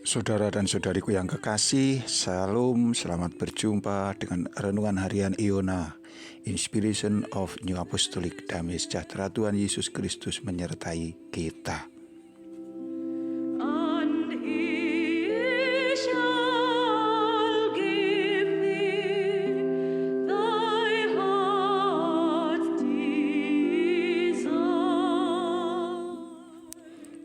Saudara dan saudariku yang kekasih, Salam, selamat berjumpa dengan Renungan Harian Iona, Inspiration of New Apostolic. Damai sejahtera Tuhan Yesus Kristus menyertai kita.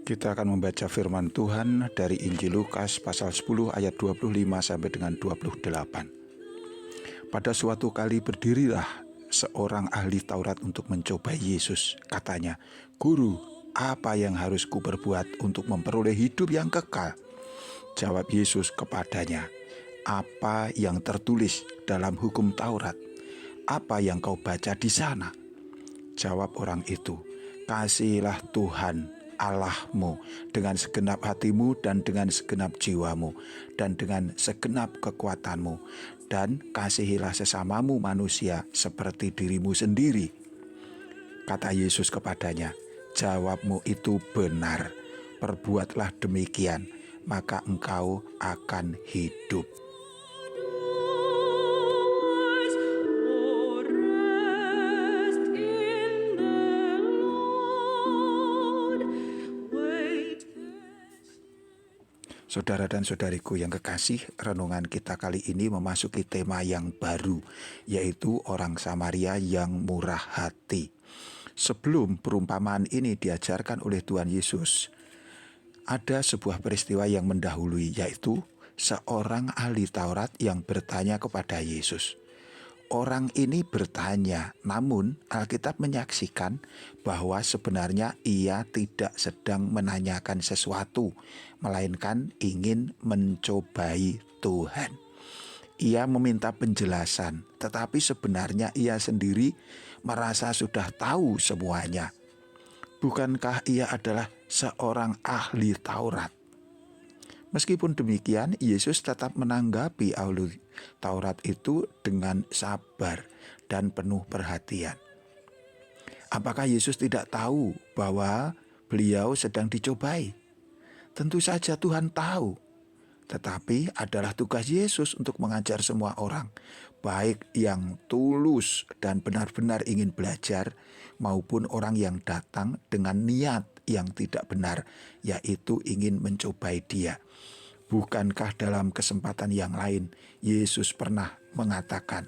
Kita akan membaca firman Tuhan dari Injil Lukas pasal 10 ayat 25 sampai dengan 28. Pada suatu kali berdirilah seorang ahli Taurat untuk mencobai Yesus. Katanya, "Guru, apa yang harus kuperbuat untuk memperoleh hidup yang kekal?" Jawab Yesus kepadanya, "Apa yang tertulis dalam hukum Taurat? Apa yang kau baca di sana?" Jawab orang itu, "Kasihilah Tuhan Allahmu dengan segenap hatimu dan dengan segenap jiwamu dan dengan segenap kekuatanmu, dan kasihilah sesamamu manusia seperti dirimu sendiri." Kata Yesus kepadanya, "Jawabmu itu benar. Perbuatlah demikian, maka engkau akan hidup." Saudara dan saudariku yang kekasih, renungan kita kali ini memasuki tema yang baru, yaitu orang Samaria yang murah hati. Sebelum perumpamaan ini diajarkan oleh Tuhan Yesus, ada sebuah peristiwa yang mendahului, yaitu seorang ahli Taurat yang bertanya kepada Yesus. Orang ini bertanya, namun Alkitab menyaksikan bahwa sebenarnya ia tidak sedang menanyakan sesuatu, melainkan ingin mencobai Tuhan. Ia meminta penjelasan, tetapi sebenarnya ia sendiri merasa sudah tahu semuanya. Bukankah ia adalah seorang ahli Taurat? Meskipun demikian, Yesus tetap menanggapi ahli Taurat itu dengan sabar dan penuh perhatian. Apakah Yesus tidak tahu bahwa beliau sedang dicobai? Tentu saja Tuhan tahu. Tetapi adalah tugas Yesus untuk mengajar semua orang, baik yang tulus dan benar-benar ingin belajar, maupun orang yang datang dengan niat yang tidak benar, yaitu ingin mencobai Dia. Bukankah dalam kesempatan yang lain Yesus pernah mengatakan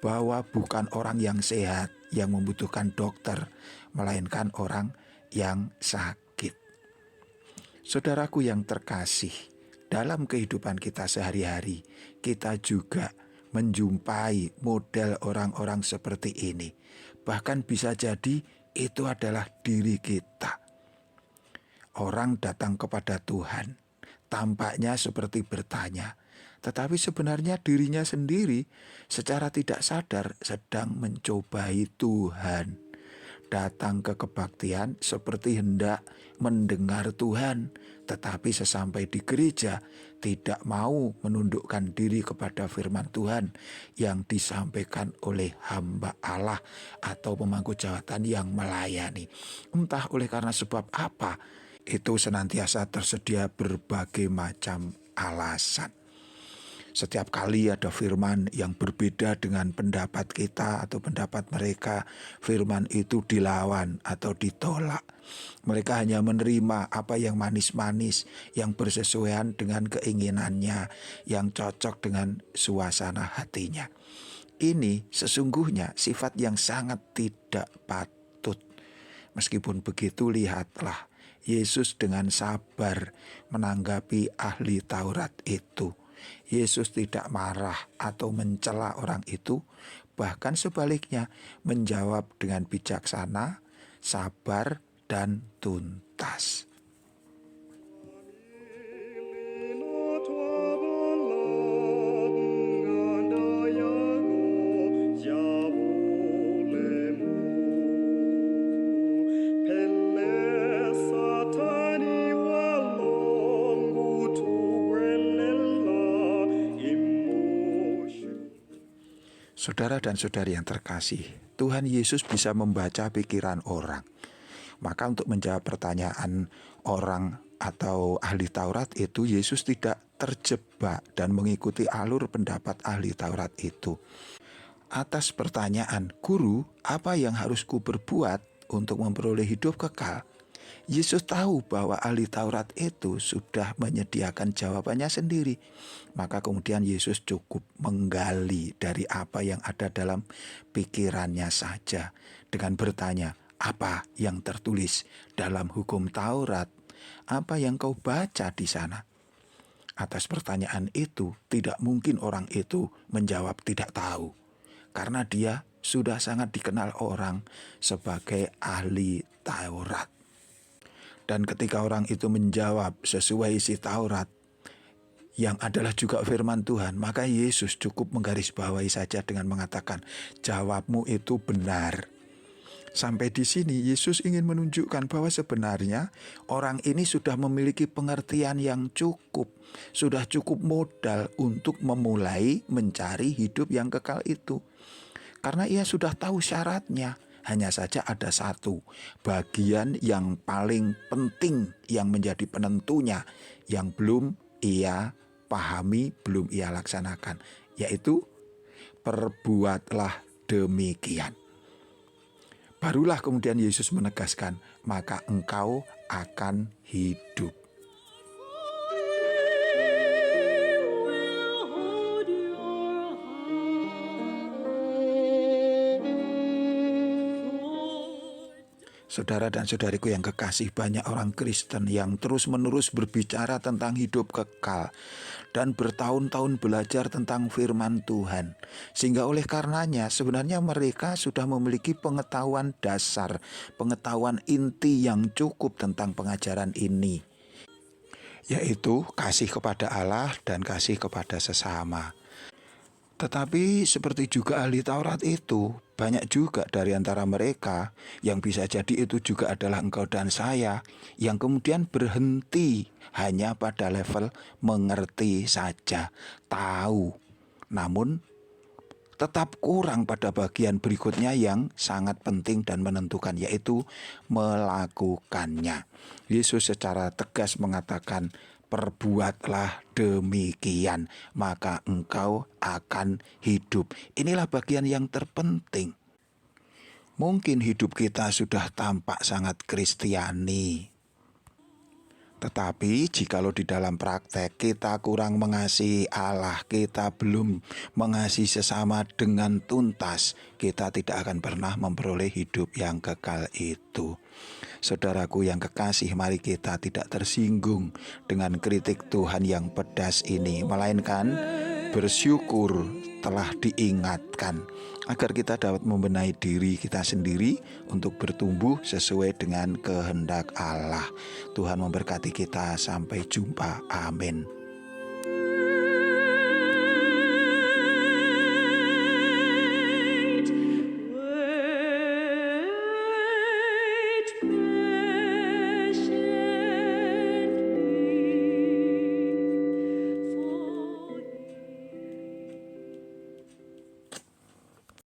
bahwa bukan orang yang sehat yang membutuhkan dokter, melainkan orang yang sakit? Saudaraku yang terkasih, dalam kehidupan kita sehari-hari, kita juga menjumpai model orang-orang seperti ini. Bahkan bisa jadi itu adalah diri kita. Orang datang kepada Tuhan, tampaknya seperti bertanya, tetapi sebenarnya dirinya sendiri secara tidak sadar sedang mencobai Tuhan. Datang ke kebaktian seperti hendak mendengar Tuhan, tetapi sesampai di gereja tidak mau menundukkan diri kepada firman Tuhan yang disampaikan oleh hamba Allah atau pemangku jawatan yang melayani. Entah oleh karena sebab apa, itu senantiasa tersedia berbagai macam alasan. Setiap kali ada firman yang berbeda dengan pendapat kita atau pendapat mereka, firman itu dilawan atau ditolak. Mereka hanya menerima apa yang manis-manis, yang bersesuaian dengan keinginannya, yang cocok dengan suasana hatinya. Ini sesungguhnya sifat yang sangat tidak patut. Meskipun begitu, lihatlah Yesus dengan sabar menanggapi ahli Taurat itu. Yesus tidak marah atau mencela orang itu, bahkan sebaliknya menjawab dengan bijaksana, sabar, dan tuntas. Saudara dan saudari yang terkasih, Tuhan Yesus bisa membaca pikiran orang. Maka untuk menjawab pertanyaan orang atau ahli Taurat itu, Yesus tidak terjebak dan mengikuti alur pendapat ahli Taurat itu. Atas pertanyaan, "Guru, apa yang harus ku berbuat untuk memperoleh hidup kekal?" Yesus tahu bahwa ahli Taurat itu sudah menyediakan jawabannya sendiri. Maka kemudian Yesus cukup menggali dari apa yang ada dalam pikirannya saja dengan bertanya, "Apa yang tertulis dalam hukum Taurat? Apa yang kau baca di sana?" Atas pertanyaan itu, tidak mungkin orang itu menjawab tidak tahu, karena dia sudah sangat dikenal orang sebagai ahli Taurat. Dan ketika orang itu menjawab sesuai isi Taurat, yang adalah juga firman Tuhan, maka Yesus cukup menggarisbawahi saja dengan mengatakan, "Jawabmu itu benar." Sampai di sini Yesus ingin menunjukkan bahwa sebenarnya orang ini sudah memiliki pengertian yang cukup, sudah cukup modal untuk memulai mencari hidup yang kekal itu. Karena ia sudah tahu syaratnya. Hanya saja ada satu bagian yang paling penting yang menjadi penentunya, yang belum ia pahami, belum ia laksanakan, yaitu perbuatlah demikian. Barulah kemudian Yesus menegaskan, maka engkau akan hidup. Saudara dan saudariku yang kekasih, banyak orang Kristen yang terus-menerus berbicara tentang hidup kekal dan bertahun-tahun belajar tentang firman Tuhan. Sehingga oleh karenanya sebenarnya mereka sudah memiliki pengetahuan dasar, pengetahuan inti yang cukup tentang pengajaran ini, yaitu kasih kepada Allah dan kasih kepada sesama. Tetapi seperti juga ahli Taurat itu, banyak juga dari antara mereka yang bisa jadi itu juga adalah engkau dan saya, yang kemudian berhenti hanya pada level mengerti saja, tahu, namun tetap kurang pada bagian berikutnya yang sangat penting dan menentukan, yaitu melakukannya. Yesus secara tegas mengatakan, perbuatlah demikian, maka engkau akan hidup. Inilah bagian yang terpenting. Mungkin hidup kita sudah tampak sangat Kristiani, tetapi jikalau di dalam praktek kita kurang mengasihi Allah, kita belum mengasihi sesama dengan tuntas, kita tidak akan pernah memperoleh hidup yang kekal itu. Saudaraku yang kekasih, mari kita tidak tersinggung dengan kritik Tuhan yang pedas ini, melainkan bersyukur telah diingatkan, agar kita dapat membenahi diri kita sendiri untuk bertumbuh sesuai dengan kehendak Allah. Tuhan memberkati kita, sampai jumpa, amin.